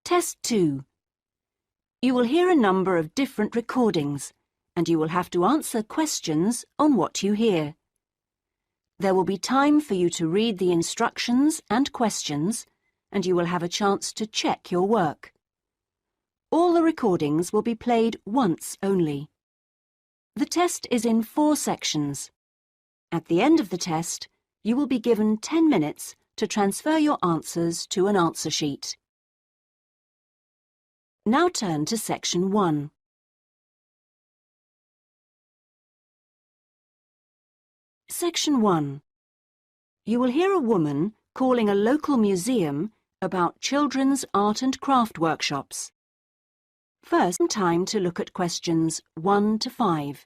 Test 2. You will hear a number of different recordings, and you will have to answer questions on what you hear. There will be time for you to read the instructions and questions, and you will have a chance to check your work. All the recordings will be played once only. The test is in 4 sections. At the end of the test, you will be given 10 minutes to transfer your answers to an answer sheet. Now turn to Section 1. Section 1. You will hear a woman calling a local museum about children's art and craft workshops. First, time to look at questions 1 to 5.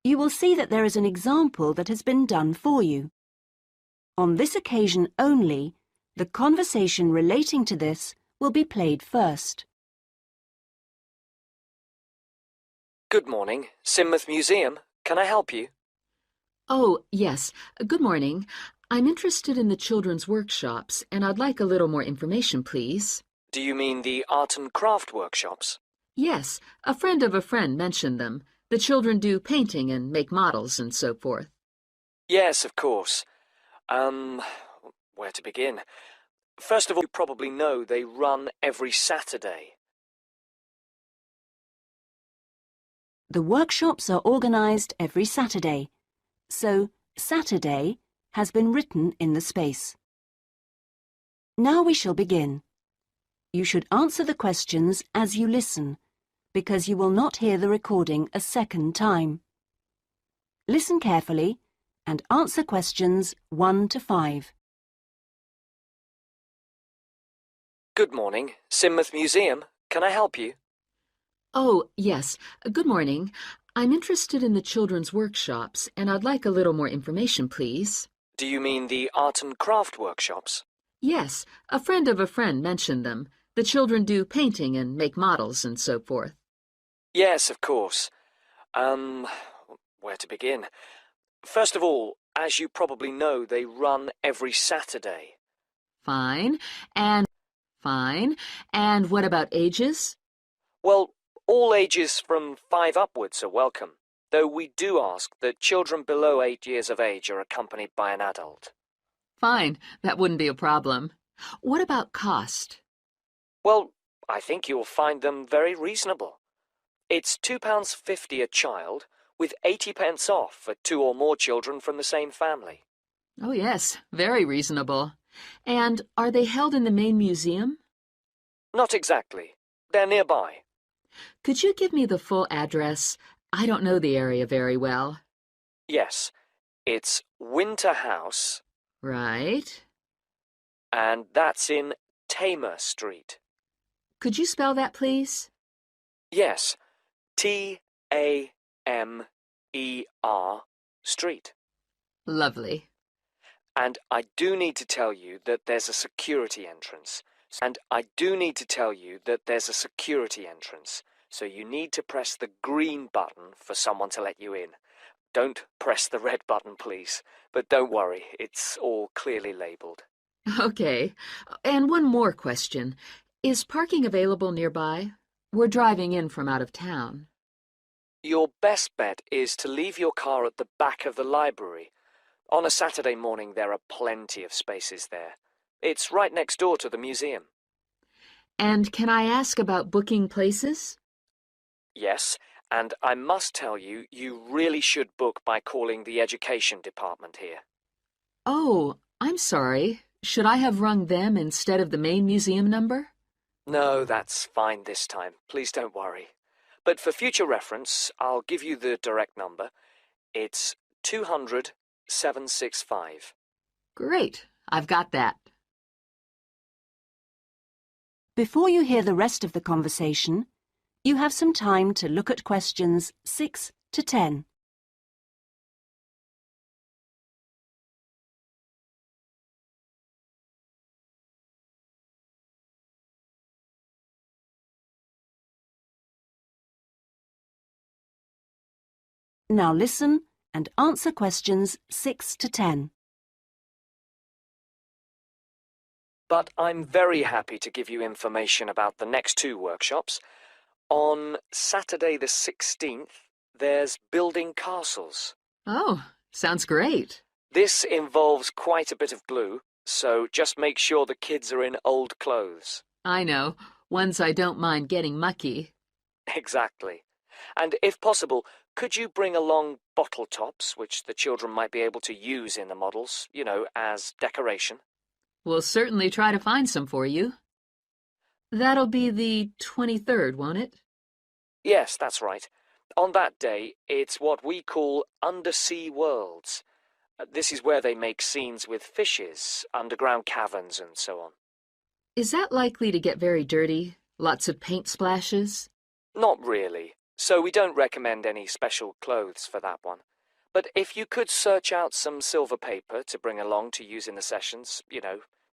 You will see that there is an example that has been done for you. On this occasion only, the conversation relating to this will be played first. Good morning, Sidmouth Museum. Can I help you? Oh, yes. Good morning. I'm interested in the children's workshops, and I'd like a little more information, please. Do you mean the art and craft workshops? Yes, a friend of a friend mentioned them. The children do painting and make models and so forth. Yes, of course. Where to begin? First of all, you probably know they run every Saturday. The workshops are organised every Saturday, so Saturday has been written in the space. Now we shall begin. You should answer the questions as you listen, because you will not hear the recording a second time. Listen carefully and answer questions 1 to 5. Good morning, Sidmouth Museum. Can I help you? Oh, yes. Good morning. I'm interested in the children's workshops, and I'd like a little more information, please. Do you mean the art and craft workshops? Yes, a friend of a friend mentioned them. The children do painting and make models and so forth. Yes, of course. Where to begin? First of all, as you probably know, they run every Saturday. Fine. And what about ages? Well, all ages from 5 upwards are welcome, though we do ask that children below 8 years of age are accompanied by an adult. Fine, that wouldn't be a problem. What about cost? Well, I think you'll find them very reasonable. It's £2.50 a child, with 80 pence off for 2 or more children from the same family. Oh, yes, very reasonable. And are they held in the main museum? Not exactly. They're nearby. Could you give me the full address? I don't know the area very well. Yes, it's Winter House. Right. And that's in Tamer Street. Could you spell that, please? Yes, Tamer Street. Lovely. And I do need to tell you that there's a security entrance. So you need to press the green button for someone to let you in. Don't press the red button, please. But don't worry, it's all clearly labelled. Okay. And one more question. Is parking available nearby? We're driving in from out of town. Your best bet is to leave your car at the back of the library. On a Saturday morning, there are plenty of spaces there. It's right next door to the museum. And can I ask about booking places? Yes, and I must tell you, you really should book by calling the education department here. Oh, I'm sorry. Should I have rung them instead of the main museum number? No, that's fine this time. Please don't worry. But for future reference, I'll give you the direct number. It's 200-765. Great. I've got that. Before you hear the rest of the conversation, you have some time to look at questions 6 to 10. Now listen and answer questions 6 to 10. But I'm very happy to give you information about the next two workshops. On Saturday the 16th, there's building castles. Oh, sounds great. This involves quite a bit of glue, so just make sure the kids are in old clothes. I know, ones I don't mind getting mucky. Exactly. And if possible, could you bring along bottle tops, which the children might be able to use in the models, as decoration? We'll certainly try to find some for you. That'll be the 23rd, won't it? Yes, that's right. On that day, it's what we call undersea worlds. This is where they make scenes with fishes, underground caverns, and so on. Is that likely to get very dirty? Lots of paint splashes? Not really, so we don't recommend any special clothes for that one. But if you could search out some silver paper to bring along to use in the sessions,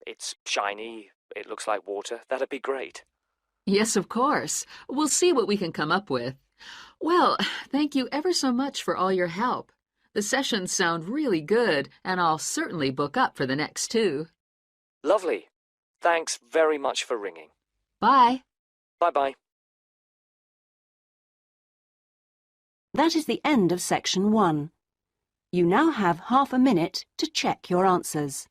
it's shiny, it looks like water, that'd be great. Yes, of course. We'll see what we can come up with. Well, thank you ever so much for all your help. The sessions sound really good, and I'll certainly book up for the next two. Lovely. Thanks very much for ringing. Bye. Bye-bye. That is the end of section 1. You now have half a minute to check your answers.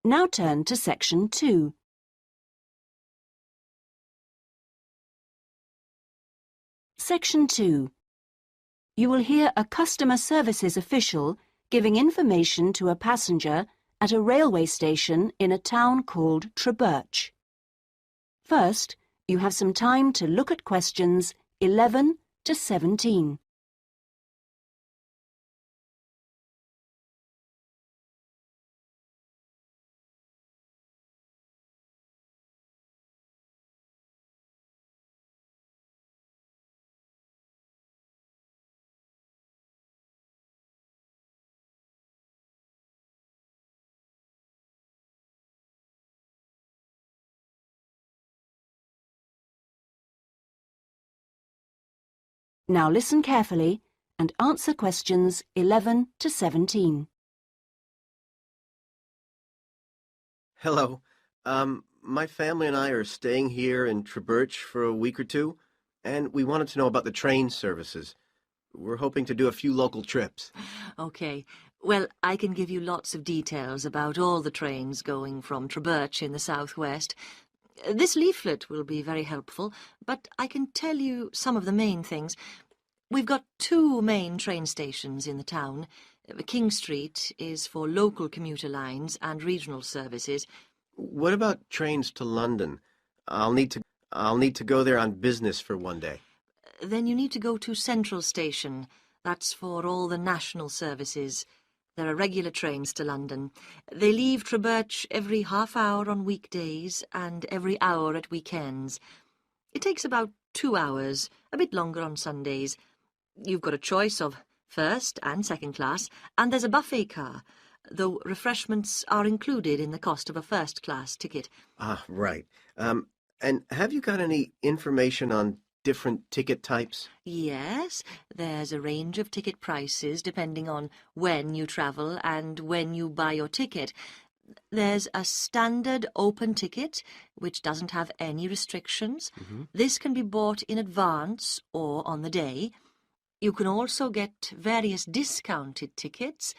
Now turn to section 2. Section 2. You will hear a customer services official giving information to a passenger at a railway station in a town called Trebirch. First, you have some time to look at questions 11 to 17. Now listen carefully and answer questions 11 to 17. Hello. My family and I are staying here in Trebirch for a week or two, and we wanted to know about the train services. We're hoping to do a few local trips. Okay. Well, I can give you lots of details about all the trains going from Trebirch in the southwest. This leaflet will be very helpful, but I can tell you some of the main things. We've got 2 main train stations in the town. King Street is for local commuter lines and regional services. What about trains to London? I'll need to go there on business for one day. Then you need to go to Central Station. That's for all the national services. There are regular trains to London. They leave Trebirch every half hour on weekdays and every hour at weekends. It takes about 2 hours, a bit longer on Sundays. You've got a choice of first and second class, and there's a buffet car, though refreshments are included in the cost of a first-class ticket. Ah, right. And have you got any information on different ticket types? Yes, there's a range of ticket prices depending on when you travel and when you buy your ticket. There's a standard open ticket, which doesn't have any restrictions. This can be bought in advance or on the day. You can also get various discounted tickets.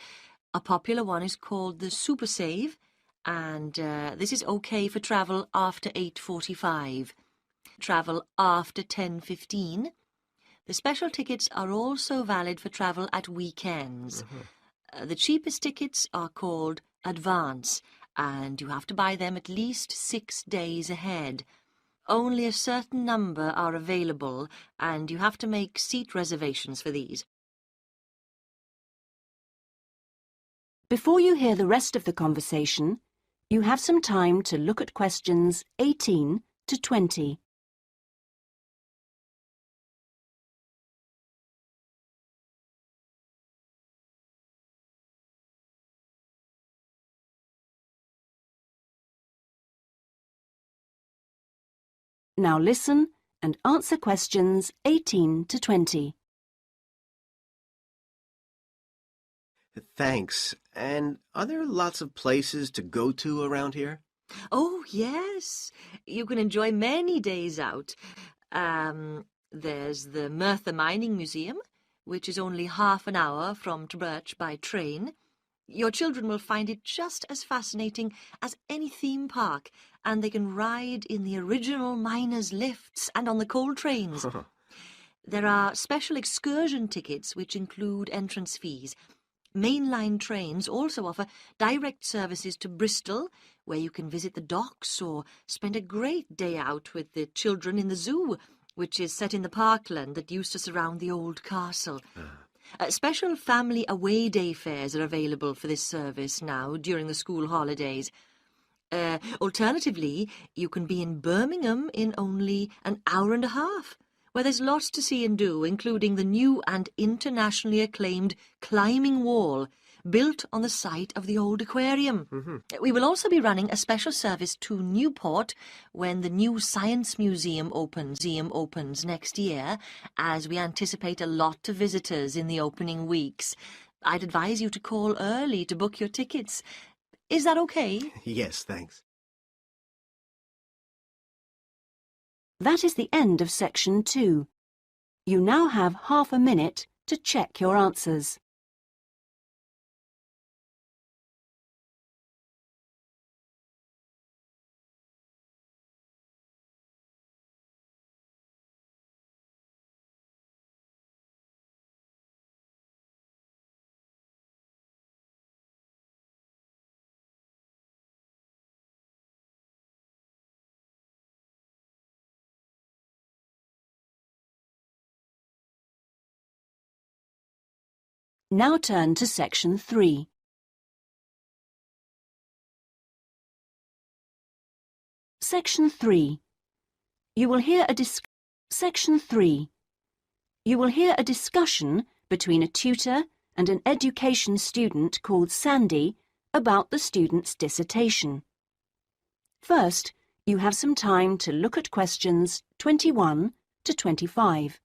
A popular one is called the Super Save, and this is okay for travel after 8:45. Travel after 10:15. The special tickets are also valid for travel at weekends. The cheapest tickets are called Advance, and you have to buy them at least 6 days ahead. Only a certain number are available, and you have to make seat reservations for these. Before you hear the rest of the conversation, you have some time to look at questions 18 to 20. Now listen and answer questions 18 to 20. Thanks. And are there lots of places to go to around here? Oh, yes. You can enjoy many days out. There's the Merthyr Mining Museum, which is only half an hour from Trubirch by train. Your children will find it just as fascinating as any theme park, and they can ride in the original miners' lifts and on the coal trains. There are special excursion tickets which include entrance fees. Mainline trains also offer direct services to Bristol, where you can visit the docks or spend a great day out with the children in the zoo, which is set in the parkland that used to surround the old castle. Special family away day fares are available for this service now during the school holidays. Alternatively, you can be in Birmingham in only an hour and a half, where there's lots to see and do, including the new and internationally acclaimed climbing wall built on the site of the old aquarium. We will also be running a special service to Newport when the new Science Museum opens next year, as we anticipate a lot of visitors in the opening weeks. I'd advise you to call early to book your tickets. Is that okay? Yes, thanks. That is the end of section 2. You now have half a minute to check your answers. Now turn to section 3. Section 3. You will hear a Section 3. You will hear a discussion between a tutor and an education student called Sandy about the student's dissertation. First, you have some time to look at questions 21 to 25.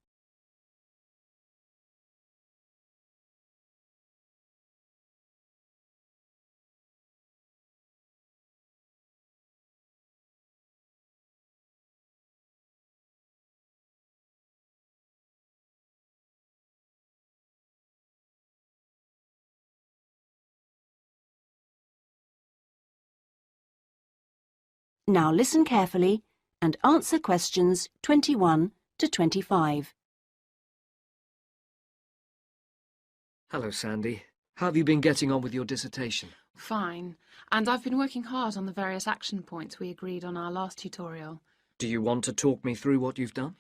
Now listen carefully and answer questions 21 to 25. Hello, Sandy. How have you been getting on with your dissertation? Fine, and I've been working hard on the various action points we agreed on our last tutorial. Do you want to talk me through what you've done?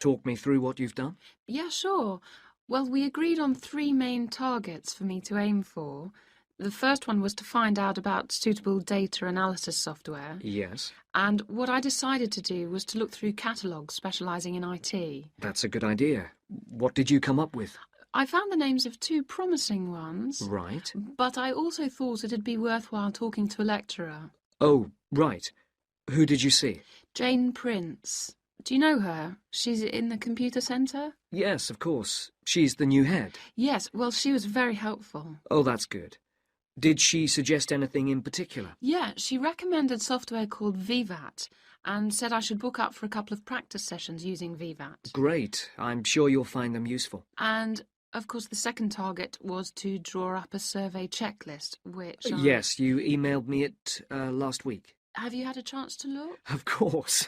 Yeah, sure. Well, we agreed on 3 main targets for me to aim for. The first one was to find out about suitable data analysis software. Yes. And what I decided to do was to look through catalogues specialising in IT. That's a good idea. What did you come up with? I found the names of 2 promising ones. Right. But I also thought it'd be worthwhile talking to a lecturer. Oh, right. Who did you see? Jane Prince. Do you know her? She's in the computer centre? Yes, of course. She's the new head. Yes, well, she was very helpful. Oh, that's good. Did she suggest anything in particular? Yeah, she recommended software called VVAT and said I should book up for a couple of practice sessions using VVAT. Great. I'm sure you'll find them useful. And, of course, the second target was to draw up a survey checklist, which Yes, you emailed me it last week. Have you had a chance to look? Of course.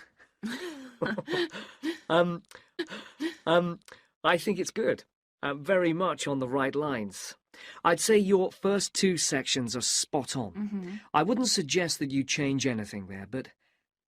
I think it's good. Very much on the right lines. I'd say your first 2 sections are spot on. I wouldn't suggest that you change anything there, but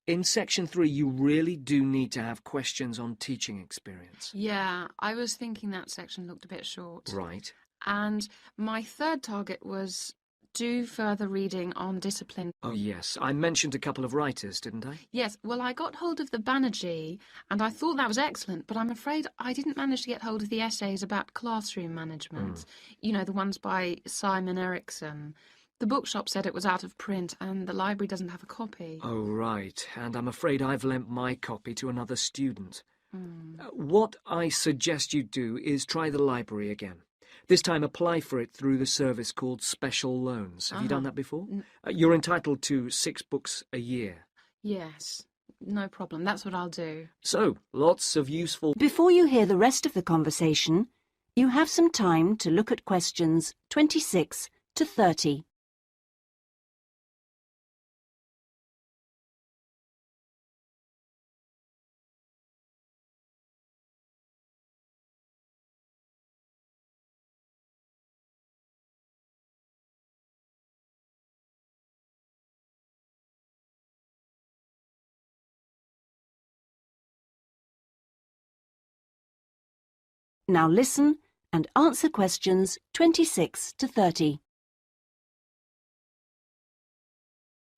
in section 3 you really do need to have questions on teaching experience. Yeah, I was thinking that section looked a bit short. Right. And my third target was do further reading on discipline. Oh, yes. I mentioned a couple of writers, didn't I? Yes, well, I got hold of the Banerjee, and I thought that was excellent, but I'm afraid I didn't manage to get hold of the essays about classroom management. You know, the ones by Simon Erickson. The bookshop said it was out of print, and the library doesn't have a copy. Oh, right. And I'm afraid I've lent my copy to another student. What I suggest you do is try the library again. This time apply for it through the service called Special Loans. Have you done that before? You're entitled to 6 books a year. Yes, no problem. That's what I'll do. So, lots of useful... Before you hear the rest of the conversation, you have some time to look at questions 26 to 30. Now listen and answer questions 26 to 30.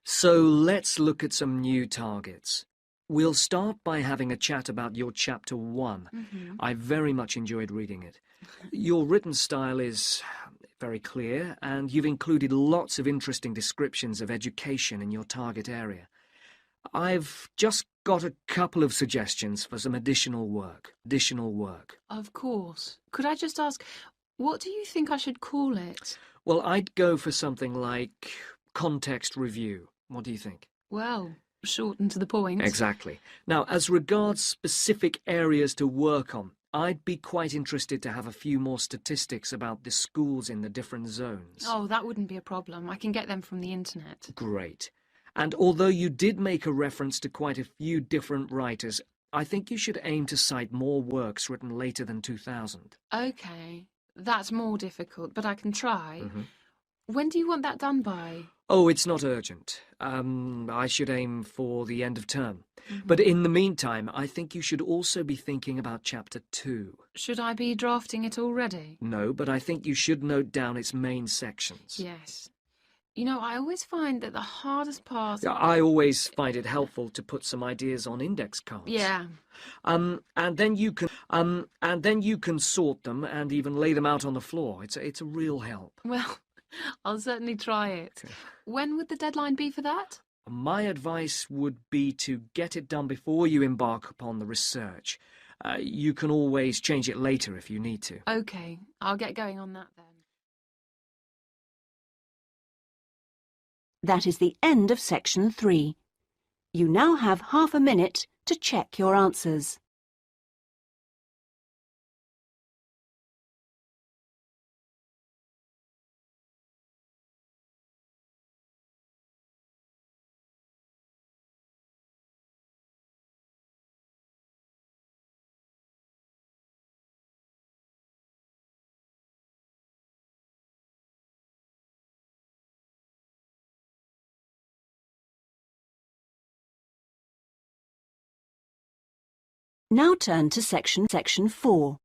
So let's look at some new targets. We'll start by having a chat about your Chapter 1. I very much enjoyed reading it. Your written style is very clear, and you've included lots of interesting descriptions of education in your target area. I've just got a couple of suggestions for some additional work. Of course. Could I just ask, what do you think I should call it? Well, I'd go for something like context review. What do you think? Well, short and to the point. Exactly. Now, as regards specific areas to work on, I'd be quite interested to have a few more statistics about the schools in the different zones. Oh, that wouldn't be a problem. I can get them from the internet. Great. And although you did make a reference to quite a few different writers, I think you should aim to cite more works written later than 2000. Okay, that's more difficult, but I can try. When do you want that done by? Oh, it's not urgent. I should aim for the end of term. But in the meantime, I think you should also be thinking about Chapter 2. Should I be drafting it already? No, but I think you should note down its main sections. Yes. You know, I always find that the hardest part... I always find it helpful to put some ideas on index cards. Yeah. And then you can sort them and even lay them out on the floor. It's a real help. Well, I'll certainly try it. When would the deadline be for that? My advice would be to get it done before you embark upon the research. You can always change it later if you need to. Okay, I'll get going on that then. That is the end of section 3. You now have half a minute to check your answers. Now turn to section 4.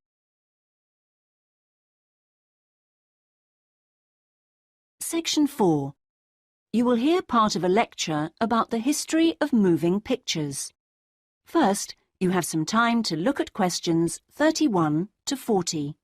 Section 4. You will hear part of a lecture about the history of moving pictures. First, you have some time to look at questions 31 to 40.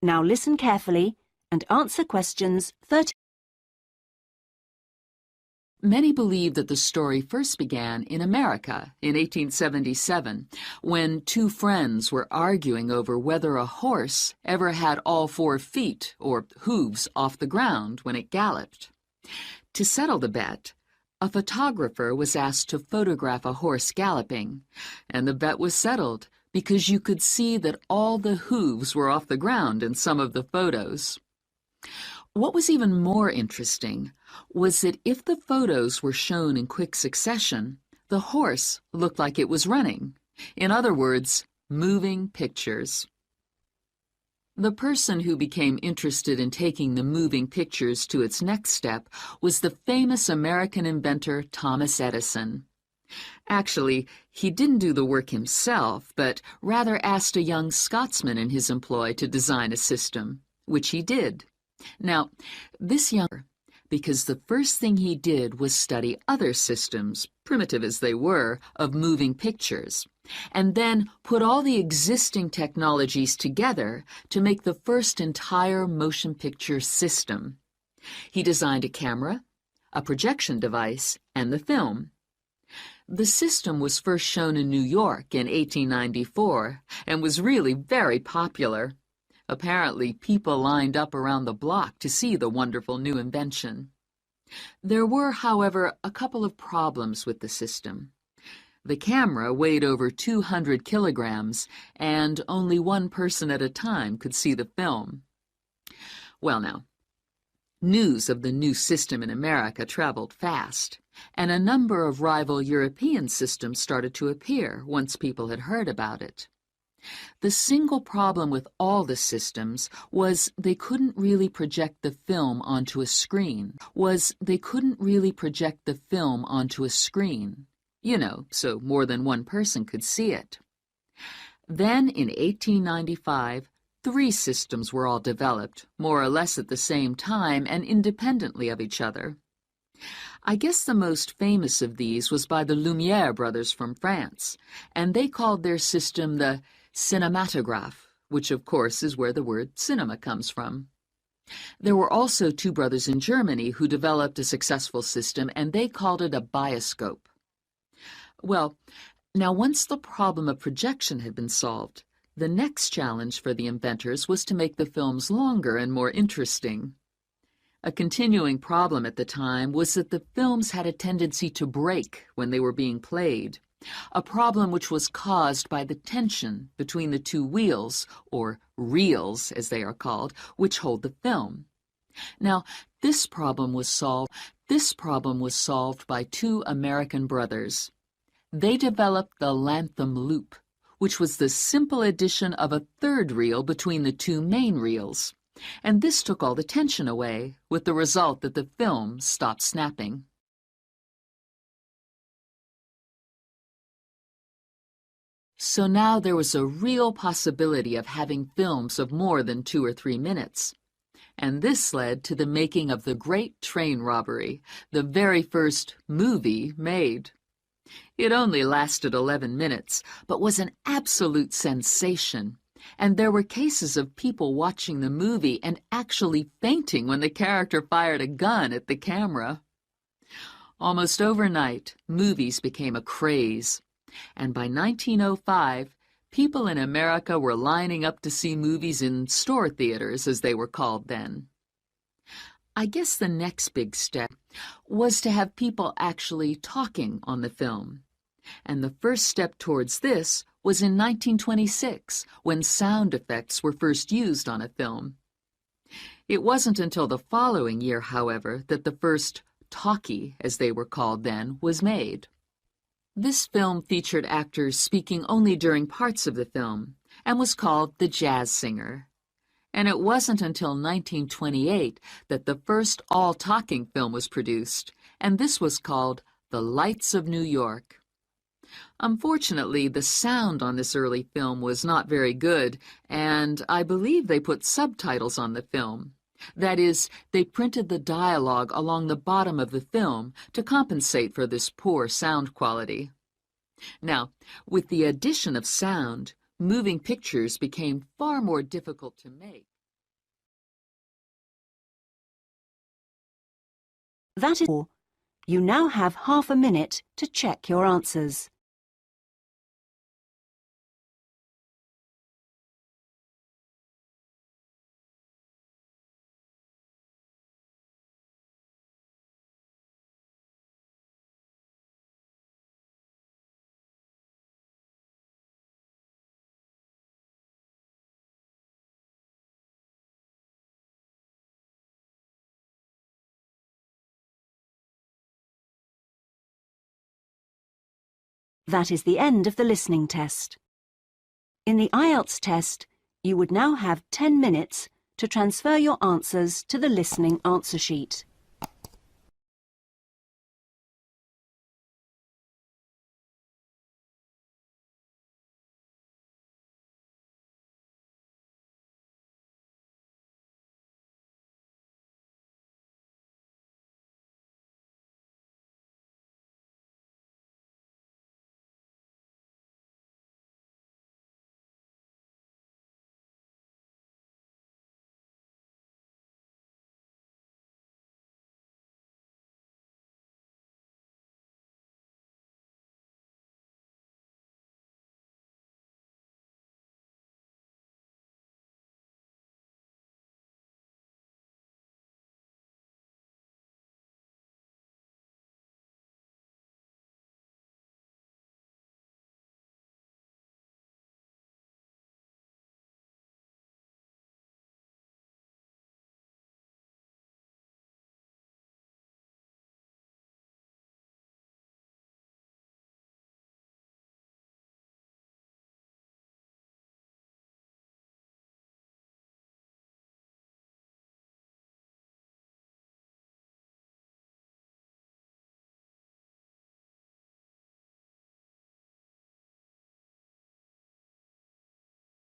Now listen carefully and answer questions 30. Many believe that the story first began in America in 1877, when 2 friends were arguing over whether a horse ever had all 4 feet, or hooves, off the ground when it galloped. To settle the bet, A photographer was asked to photograph a horse galloping, and the bet was settled because you could see that all the hooves were off the ground in some of the photos. What was even more interesting was that if the photos were shown in quick succession, the horse looked like it was running. In other words, moving pictures. The person who became interested in taking the moving pictures to its next step was the famous American inventor Thomas Edison. Actually, he didn't do the work himself, but rather asked a young Scotsman in his employ to design a system, which he did. Now, this young, because the first thing he did was study other systems, primitive as they were, of moving pictures, and then put all the existing technologies together to make the first entire motion picture system. He designed a camera, a projection device, and the film. The system was first shown in New York in 1894 and was really very popular. Apparently, people lined up around the block to see the wonderful new invention. There were, however, a couple of problems with the system. The camera weighed over 200 kilograms, and only one person at a time could see the film. Well now, news of the new system in America traveled fast, and a number of rival European systems started to appear once people had heard about it. The single problem with all the systems was they couldn't really project the film onto a screen. You know, so more than one person could see it. Then in 1895, 3 systems were all developed, more or less at the same time and independently of each other. I guess the most famous of these was by the Lumière brothers from France, and they called their system the cinematograph, which of course is where the word cinema comes from. There were also 2 brothers in Germany who developed a successful system, and they called it a bioscope. Well, now once the problem of projection had been solved, the next challenge for the inventors was to make the films longer and more interesting. A continuing problem at the time was that the films had a tendency to break when they were being played, a problem which was caused by the tension between the 2 wheels, or reels as they are called, which hold the film. Now, this problem was solved by 2 American brothers. They developed the Lantham loop, which was the simple addition of a 3rd reel between the 2 main reels, and this took all the tension away, with the result that the film stopped snapping. So now there was a real possibility of having films of more than 2 or 3 minutes. And this led to the making of the Great Train Robbery, the very first movie made. It only lasted 11 minutes, but was an absolute sensation, and there were cases of people watching the movie and actually fainting when the character fired a gun at the camera. Almost overnight, movies became a craze, and by 1905, people in America were lining up to see movies in store theaters, as they were called then. I guess the next big step was to have people actually talking on the film. And the first step towards this was in 1926, when sound effects were first used on a film. It wasn't until the following year, however, that the first talkie, as they were called then, was made. This film featured actors speaking only during parts of the film and was called The Jazz Singer. And it wasn't until 1928 that the first all-talking film was produced, and this was called The Lights of New York. Unfortunately, the sound on this early film was not very good, and I believe they put subtitles on the film. That is, they printed the dialogue along the bottom of the film to compensate for this poor sound quality. Now, with the addition of sound, moving pictures became far more difficult to make. That is all. You now have half a minute to check your answers. That is the end of the listening test. In the IELTS test, you would now have 10 minutes to transfer your answers to the listening answer sheet.